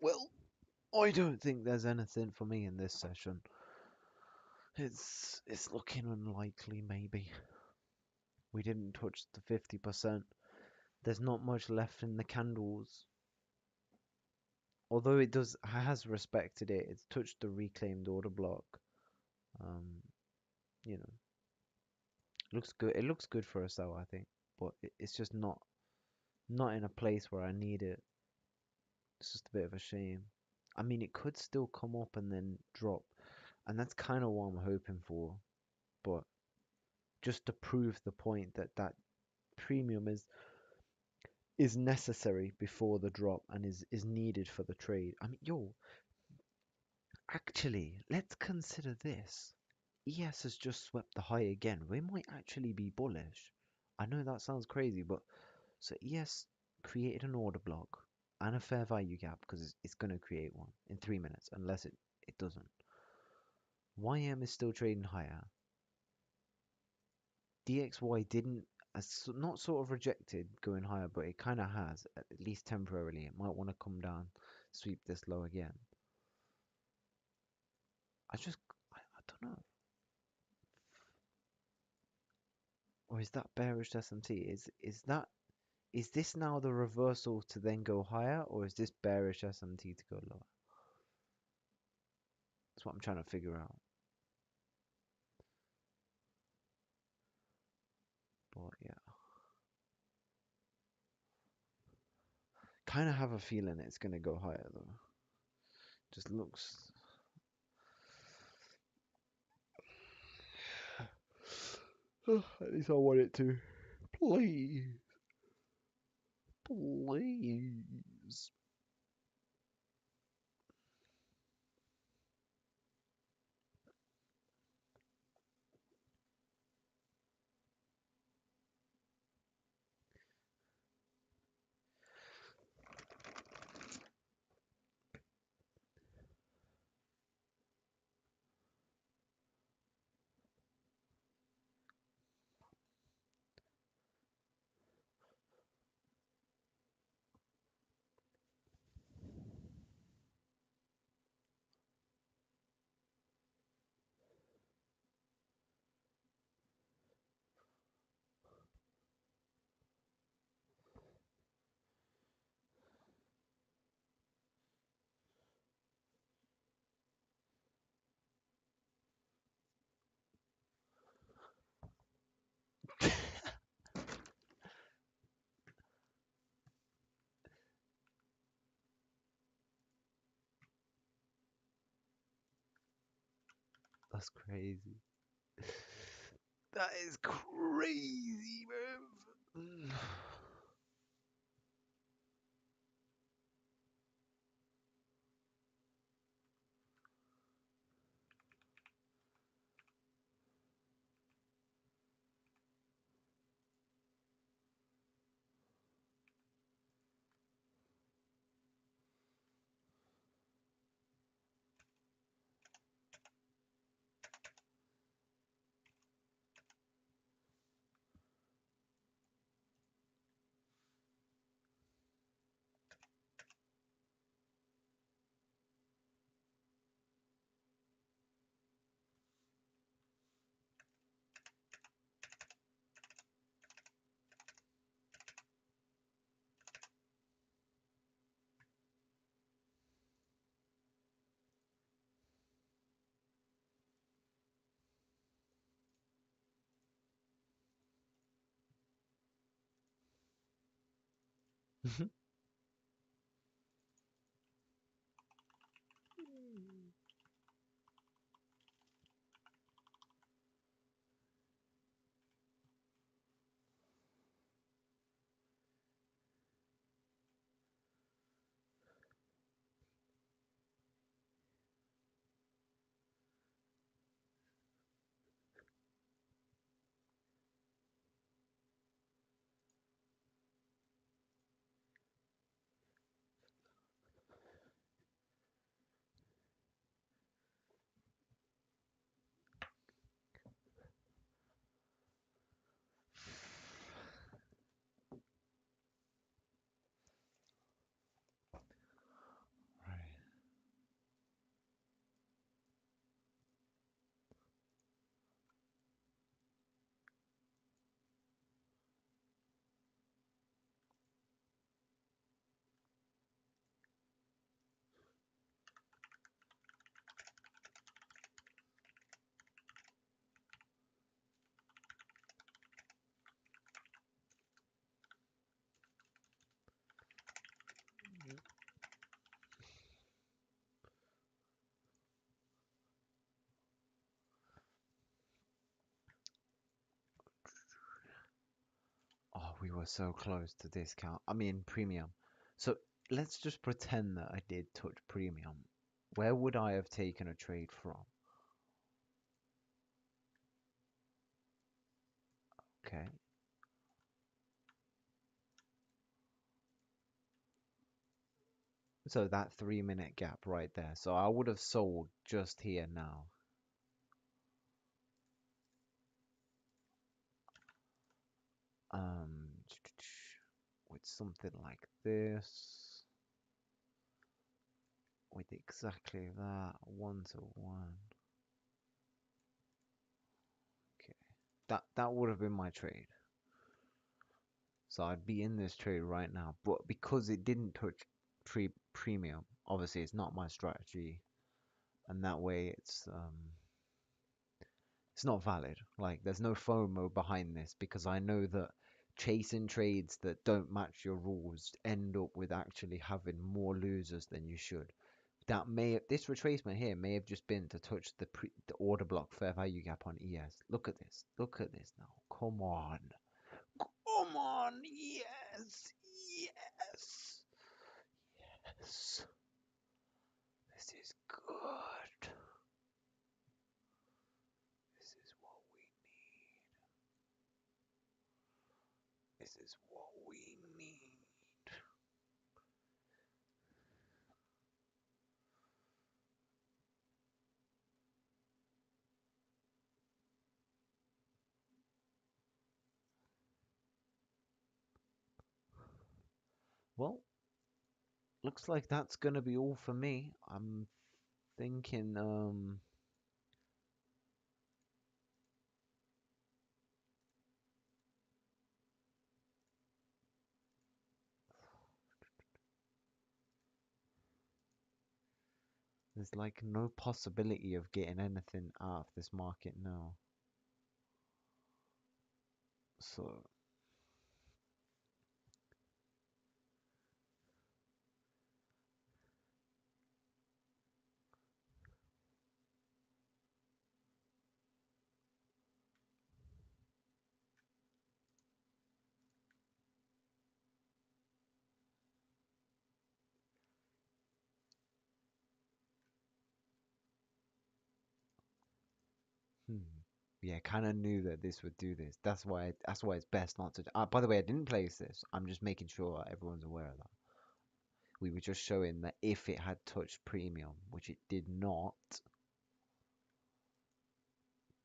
Well, I don't think there's anything for me in this session. It's looking unlikely, maybe. We didn't touch the 50%. There's not much left in the candles. Although it has respected it, it's touched the reclaimed order block. Um, you know, looks good. It looks good for a sell, I think, but it's just not in a place where I need it. It's just a bit of a shame. I mean, it could still come up and then drop, and that's kind of what I'm hoping for. But just to prove the point that that premium is necessary before the drop and is needed for the trade. I mean, yo, actually, let's consider this. ES has just swept the high again. We might actually be bullish. I know that sounds crazy, but so ES created an order block and a fair value gap because it's going to create one in 3 minutes, unless it doesn't. YM is still trading higher. DXY didn't, not sort of rejected going higher, but it kind of has, at least temporarily. It might want to come down, sweep this low again. I just, I don't know. Or is that bearish SMT? Is this now the reversal to then go higher, or is this bearish SMT to go lower? That's what I'm trying to figure out. But yeah, kind of have a feeling it's gonna go higher though. Just looks. At least I want it to. Please, please. That's crazy. That is crazy, man. we were so close to discount. I mean, premium. So let's just pretend that I did touch premium. Where would I have taken a trade from? Okay. So that 3 minute gap right there. So I would have sold just here now. Um, with something like this, with exactly that, 1 to 1. Okay, that would have been my trade. So I'd be in this trade right now, but because it didn't touch premium, obviously it's not my strategy, and that way it's not valid. Like there's no FOMO behind this because I know that chasing trades that don't match your rules end up with actually having more losers than you should. This retracement here may have just been to touch the order block fair value gap on ES. Look at this. Look at this now. Come on. Come on. Yes. Yes. Yes. This is good. This is what we need. This is what we need. Well, looks like that's gonna be all for me. I'm thinking there's like no possibility of getting anything out of this market now. So, hmm. Yeah, kind of knew that this would do this. That's why it's best not to. By the way, I didn't place this. I'm just making sure everyone's aware of that. We were just showing that if it had touched premium, which it did not,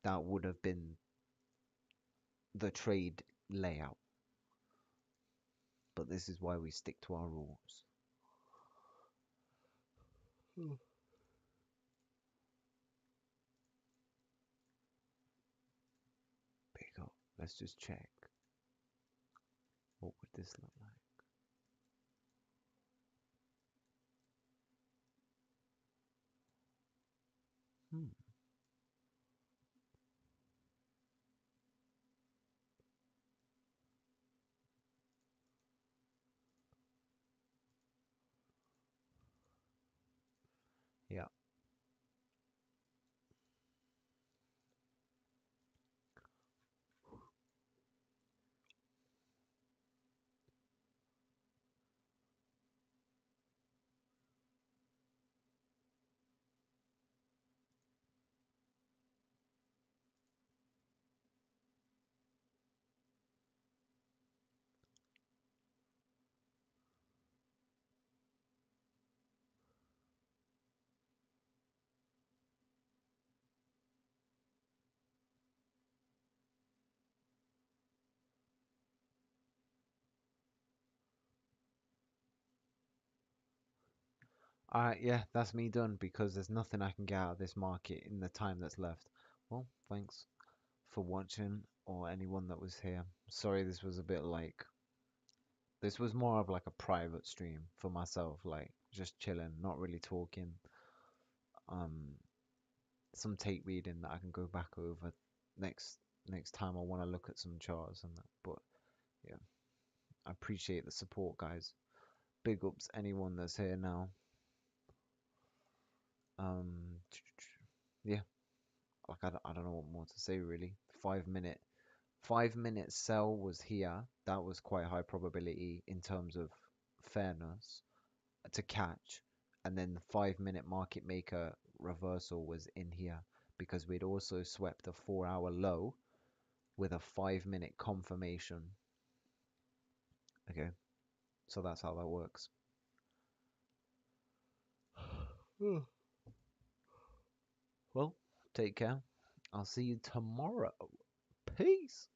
that would have been the trade layout. But this is why we stick to our rules. Hmm. Pick up. Let's just check. What would this look like? Hmm. Yeah. Alright, yeah, that's me done because there's nothing I can get out of this market in the time that's left. Well, thanks for watching or anyone that was here. Sorry this was a bit like this was more of like a private stream for myself, like just chilling, not really talking. Um some tape reading that I can go back over next next time I want to look at some charts and that. But yeah, I appreciate the support guys. Big ups anyone that's here now. Um yeah, like I don't know what more to say really. 5 minute 5 minute sell was here. That was quite high probability in terms of fairness to catch. And then the 5 minute market maker reversal was in here because we'd also swept a 4 hour low with a 5 minute confirmation. Okay, so that's how that works. Well, take care. I'll see you tomorrow. Peace.